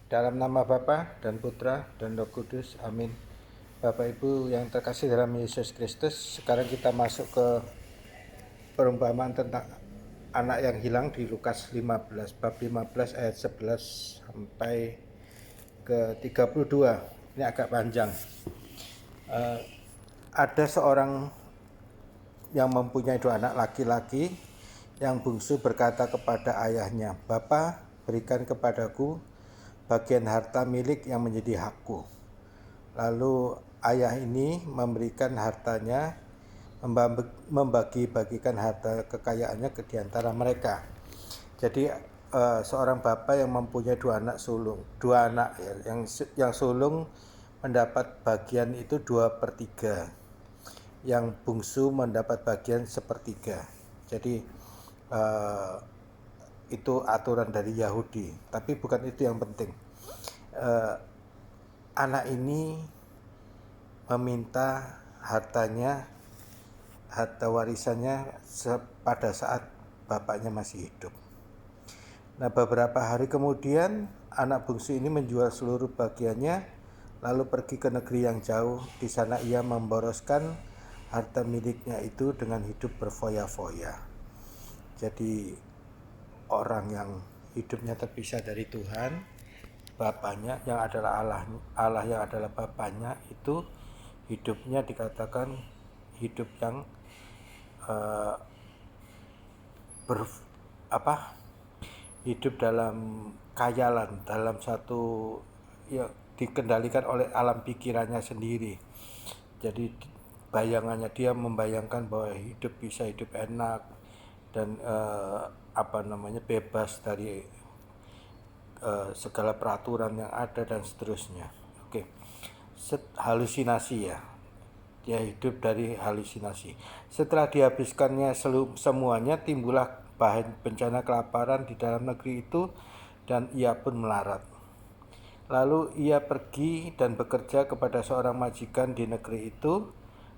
Dalam nama Bapa dan Putra dan Roh Kudus, amin. Bapak Ibu yang terkasih dalam Yesus Kristus, sekarang kita masuk ke perumpamaan tentang anak yang hilang di Lukas 15, bab 15 ayat 11 sampai ke 32. Ini agak panjang. Ada seorang yang mempunyai dua anak laki-laki. Yang bungsu berkata kepada ayahnya, "Bapa, berikan kepadaku bagian harta milik yang menjadi hakku." Lalu ayah ini memberikan hartanya, membagi-bagikan harta kekayaannya ke diantara mereka. Jadi seorang bapak yang mempunyai dua anak sulung, dua anak ya, yang sulung mendapat bagian itu 2/3, yang bungsu mendapat bagian 1/3. Jadi itu aturan dari Yahudi, tapi bukan itu yang penting. Anak ini meminta harta warisannya pada saat bapaknya masih hidup. Nah, beberapa hari kemudian anak bungsu ini menjual seluruh bagiannya, lalu pergi ke negeri yang jauh. Di sana ia memboroskan harta miliknya itu dengan hidup berfoya-foya. Jadi orang yang hidupnya terpisah dari Tuhan, bapaknya yang adalah Allah yang adalah bapaknya, itu hidupnya dikatakan hidup yang hidup dalam khayalan, dalam satu ya, dikendalikan oleh alam pikirannya sendiri. Jadi bayangannya, dia membayangkan bahwa hidup bisa hidup enak dan bebas dari segala peraturan yang ada dan seterusnya. Oke. Halusinasi ya. Dia hidup dari halusinasi. Setelah dihabiskannya semuanya, timbullah bencana kelaparan di dalam negeri itu dan ia pun melarat. Lalu ia pergi dan bekerja kepada seorang majikan di negeri itu,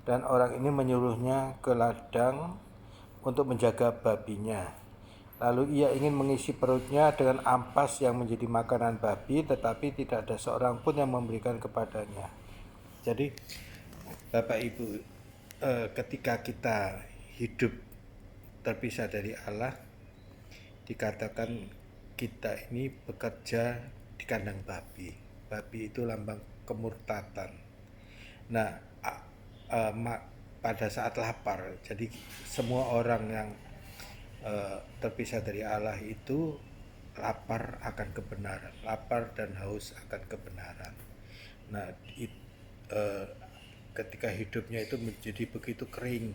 dan orang ini menyuruhnya ke ladang untuk menjaga babinya. Lalu ia ingin mengisi perutnya dengan ampas yang menjadi makanan babi, tetapi tidak ada seorang pun yang memberikan kepadanya. Jadi Bapak Ibu, ketika kita hidup terpisah dari Allah, dikatakan kita ini bekerja di kandang babi. Babi itu lambang kemurtatan. Nah, pada saat lapar, jadi semua orang yang terpisah dari Allah itu lapar akan kebenaran, lapar dan haus akan kebenaran. Nah, ketika hidupnya itu menjadi begitu kering,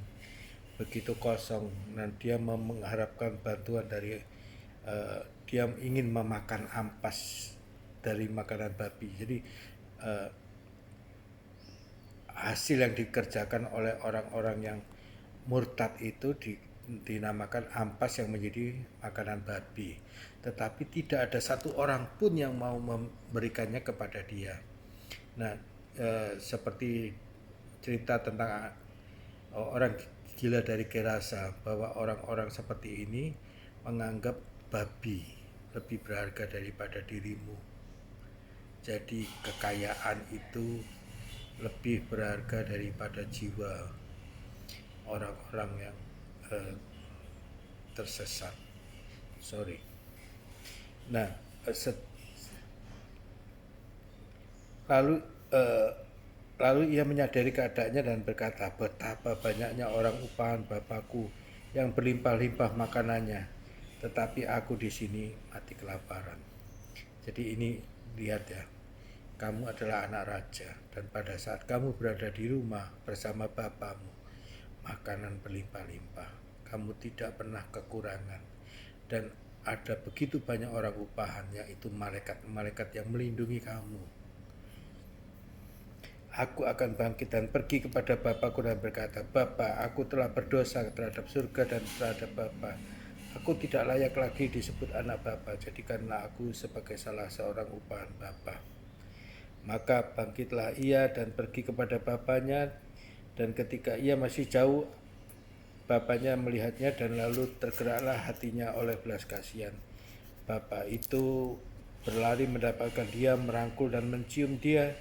begitu kosong, dan dia mengharapkan bantuan dari dia ingin memakan ampas dari makanan babi. Jadi hasil yang dikerjakan oleh orang-orang yang murtad itu dinamakan ampas yang menjadi makanan babi. Tetapi tidak ada satu orang pun yang mau memberikannya kepada dia. Nah, seperti cerita tentang orang gila dari Gerasa, bahwa orang-orang seperti ini menganggap babi lebih berharga daripada dirimu. Jadi kekayaan itu lebih berharga daripada jiwa orang-orang yang tersesat. Nah, lalu ia menyadari keadaannya dan berkata, "Betapa banyaknya orang upahan Bapakku yang berlimpah-limpah makanannya, tetapi aku di sini mati kelaparan." Jadi ini lihat ya, kamu adalah anak raja, dan pada saat kamu berada di rumah bersama Bapamu, makanan berlimpah-limpah, kamu tidak pernah kekurangan, dan ada begitu banyak orang upahan, yaitu malaikat-malaikat yang melindungi kamu. Aku akan bangkit dan pergi kepada Bapakku dan berkata, "Bapa, aku telah berdosa terhadap surga dan terhadap Bapa. Aku tidak layak lagi disebut anak Bapa, jadikanlah aku sebagai salah seorang upahan Bapa." Maka bangkitlah ia dan pergi kepada bapaknya, dan ketika ia masih jauh, bapaknya melihatnya dan lalu tergeraklah hatinya oleh belas kasihan. Bapak itu berlari mendapatkan dia, merangkul dan mencium dia.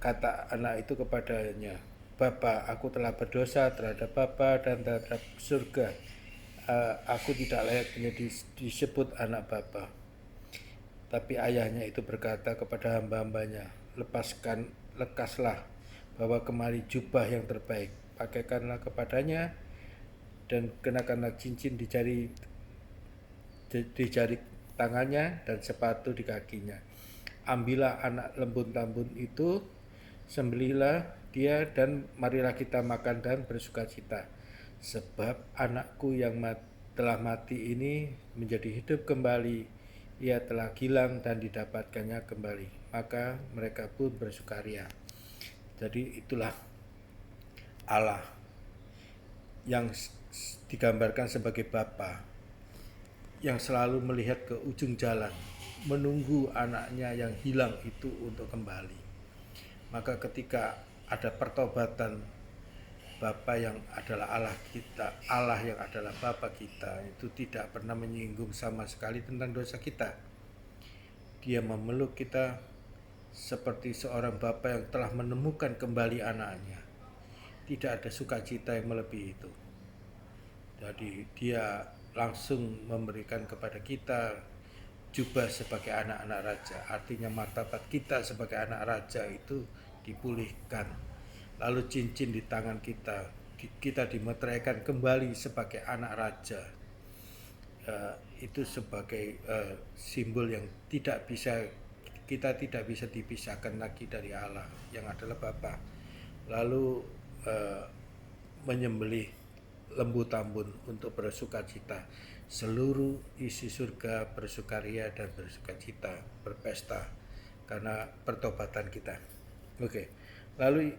Kata anak itu kepadanya, "Bapa, aku telah berdosa terhadap Bapa dan terhadap surga. Aku tidak layak disebut anak Bapa." Tapi ayahnya itu berkata kepada hamba-hambanya, lekaslah, bawa kemari jubah yang terbaik, pakaikanlah kepadanya, dan kenakanlah cincin di jari tangannya dan sepatu di kakinya. Ambillah anak lembut-lambut itu, sembelihlah dia, dan marilah kita makan dan bersukacita. Sebab anakku yang telah mati ini menjadi hidup kembali. Ia telah hilang dan didapatkannya kembali. Maka mereka pun bersukaria. Jadi itulah Allah yang digambarkan sebagai Bapa yang selalu melihat ke ujung jalan, menunggu anaknya yang hilang itu untuk kembali. Maka ketika ada pertobatan, Bapa yang adalah Allah kita, Allah yang adalah Bapa kita, itu tidak pernah menyinggung sama sekali tentang dosa kita. Dia memeluk kita seperti seorang Bapa yang telah menemukan kembali anaknya. Tidak ada sukacita yang melebihi itu. Jadi dia langsung memberikan kepada kita jubah sebagai anak-anak raja. Artinya martabat kita sebagai anak raja itu dipulihkan. Lalu cincin di tangan kita dimeteraikan kembali sebagai anak raja. Itu sebagai simbol yang kita tidak bisa dipisahkan lagi dari Allah yang adalah Bapa. Lalu menyembelih lembu tambun untuk bersukacita. Seluruh isi surga bersukaria dan bersukacita, berpesta karena pertobatan kita. Oke. Lalu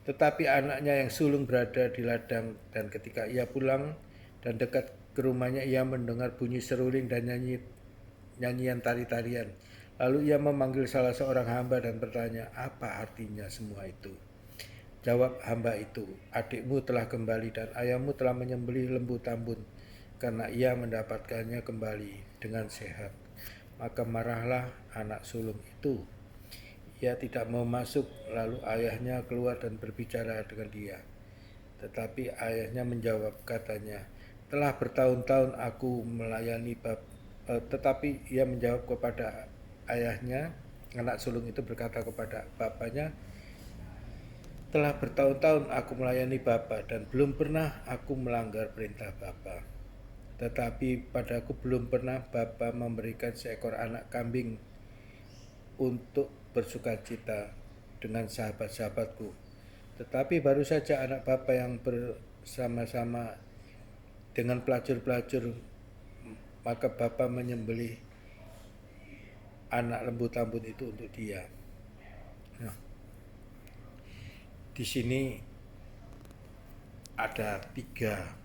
tetapi anaknya yang sulung berada di ladang, dan ketika ia pulang dan dekat ke rumahnya, ia mendengar bunyi seruling dan nyanyian tari-tarian. Lalu ia memanggil salah seorang hamba dan bertanya, "Apa artinya semua itu?" Jawab hamba itu, "Adikmu telah kembali dan ayahmu telah menyembelih lembu tambun, karena ia mendapatkannya kembali dengan sehat." Maka marahlah anak sulung itu. Ia tidak mau masuk. Lalu ayahnya keluar dan berbicara dengan dia. Tetapi ayahnya menjawab, katanya, "Telah bertahun-tahun aku melayani Tetapi ia menjawab kepada ayahnya. Anak sulung itu berkata kepada bapaknya, "Telah bertahun-tahun aku melayani Bapa dan belum pernah aku melanggar perintah Bapa. Tetapi padaku belum pernah Bapa memberikan seekor anak kambing untuk bersukacita dengan sahabat-sahabatku. Tetapi baru saja anak Bapa yang bersama-sama dengan pelacur-pelacur, maka Bapa menyembelih anak lembu tambun itu untuk dia." Nah, di sini ada tiga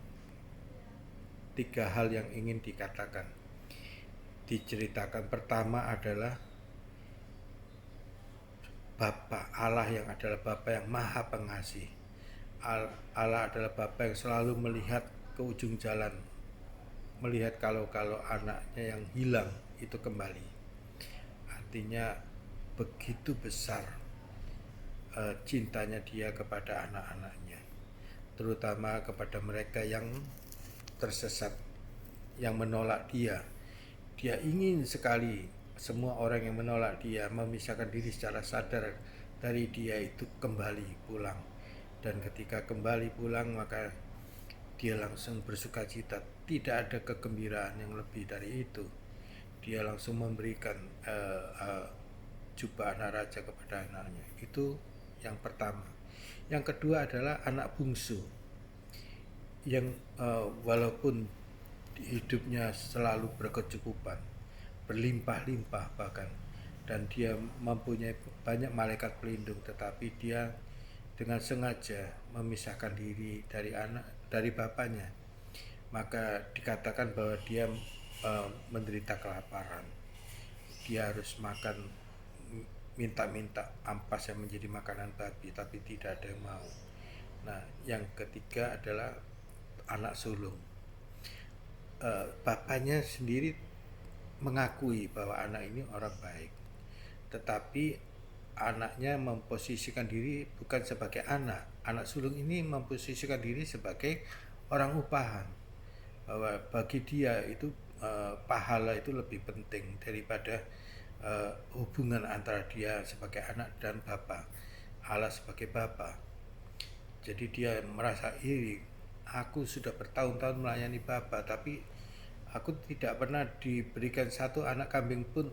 hal yang ingin dikatakan, diceritakan. Pertama adalah Bapa Allah yang adalah Bapa yang maha pengasih. Allah adalah Bapa yang selalu melihat ke ujung jalan, melihat kalau anaknya yang hilang itu kembali. Artinya begitu besar cintanya dia kepada anak-anaknya, terutama kepada mereka yang tersesat, yang menolak dia. Dia ingin sekali semua orang yang menolak dia, memisahkan diri secara sadar dari dia, itu kembali pulang. Dan ketika kembali pulang, maka dia langsung bersukacita. Tidak ada kegembiraan yang lebih dari itu. Dia langsung memberikan jubah anak raja kepada anaknya. Itu yang pertama. Yang kedua adalah anak bungsu yang walaupun hidupnya selalu berkecukupan, berlimpah-limpah bahkan, dan dia mempunyai banyak malaikat pelindung, tetapi dia dengan sengaja memisahkan diri dari bapaknya. Maka dikatakan bahwa dia menderita kelaparan. Dia harus makan, minta ampas yang menjadi makanan babi, tapi tidak ada yang mau. Nah, yang ketiga adalah anak sulung. bapaknya sendiri mengakui bahwa anak ini orang baik, tetapi anaknya memposisikan diri bukan sebagai anak sulung ini memposisikan diri sebagai orang upahan, bahwa bagi dia itu pahala itu lebih penting daripada hubungan antara dia sebagai anak dan Bapa, Allah sebagai Bapa. Jadi dia merasa iri, aku sudah bertahun-tahun melayani Bapa, tapi aku tidak pernah diberikan satu anak kambing pun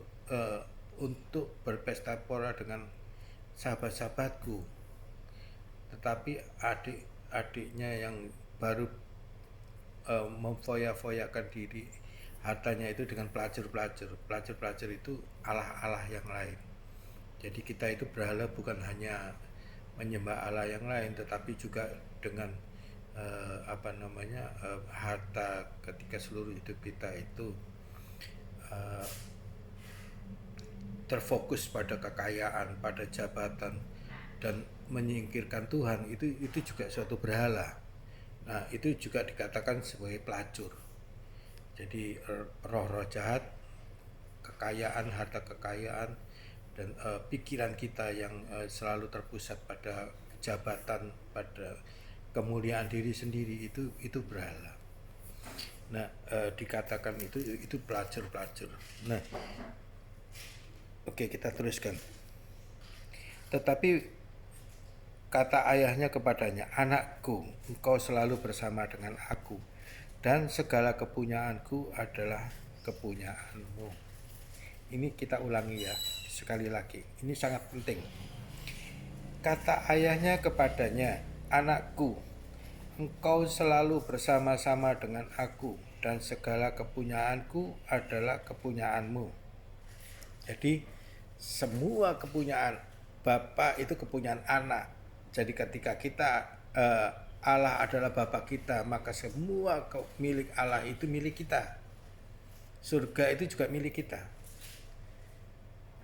untuk berpesta pora dengan sahabat-sahabatku. Tetapi adik-adiknya yang baru memfoya-foyakan diri hartanya itu dengan pelacur itu Allah-Allah yang lain. Jadi kita itu berhala bukan hanya menyembah Allah yang lain, tetapi juga dengan harta, ketika seluruh hidup kita itu terfokus pada kekayaan, pada jabatan, dan menyingkirkan Tuhan, itu juga suatu berhala. Nah, itu juga dikatakan sebagai pelacur. Jadi roh-roh jahat, kekayaan, harta kekayaan, dan pikiran kita yang selalu terpusat pada jabatan, pada kemuliaan diri sendiri, itu berhala. Nah, dikatakan itu pelacur. Nah, oke, kita teruskan. Tetapi kata ayahnya kepadanya, anakku, engkau selalu bersama dengan aku, dan segala kepunyaanku adalah kepunyaanmu. Ini kita ulangi ya, sekali lagi. Ini sangat penting. Kata ayahnya kepadanya, anakku, engkau selalu bersama-sama dengan aku, dan segala kepunyaanku adalah kepunyaanmu. Jadi semua kepunyaan Bapa itu kepunyaan anak. Jadi ketika kita Allah adalah Bapa kita, maka semua milik Allah itu milik kita. Surga itu juga milik kita.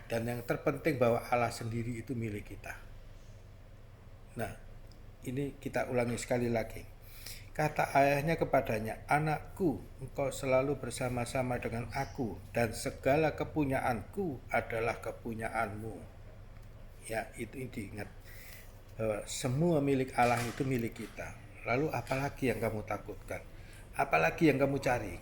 Dan yang terpenting bahwa Allah sendiri itu milik kita. Nah, ini kita ulangi sekali lagi. Kata ayahnya kepadanya, anakku, engkau selalu bersama-sama dengan aku, dan segala kepunyaanku adalah kepunyaanmu. Ya, itu diingat. Semua milik Allah itu milik kita. Lalu apalagi yang kamu takutkan? Apalagi yang kamu cari?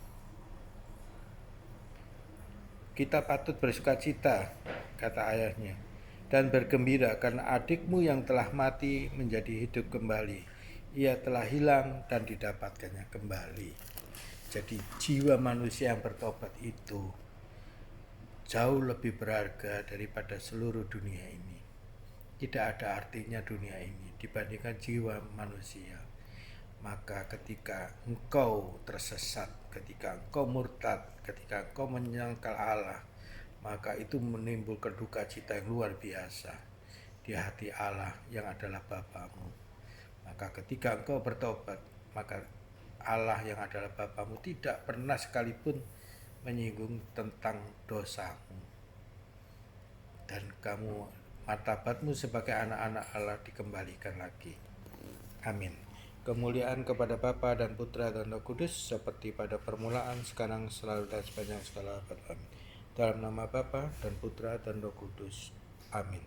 Kita patut bersukacita, kata ayahnya, dan bergembira karena adikmu yang telah mati menjadi hidup kembali. Ia telah hilang dan didapatkannya kembali. Jadi jiwa manusia yang bertobat itu jauh lebih berharga daripada seluruh dunia ini. Tidak ada artinya dunia ini dibandingkan jiwa manusia. Maka ketika engkau tersesat, ketika engkau murtad, ketika engkau menyangkal Allah, maka itu menimbulkan duka cita yang luar biasa di hati Allah yang adalah Bapamu. Maka ketika engkau bertobat, maka Allah yang adalah Bapamu tidak pernah sekalipun menyinggung tentang dosamu. Dan kamu, martabatmu sebagai anak-anak Allah dikembalikan lagi. Amin. Kemuliaan kepada Bapa dan Putra dan Roh Kudus, seperti pada permulaan, sekarang, selalu, dan sepanjang segala abad. Amin. Dalam nama Bapa dan Putra dan Roh Kudus. Amin.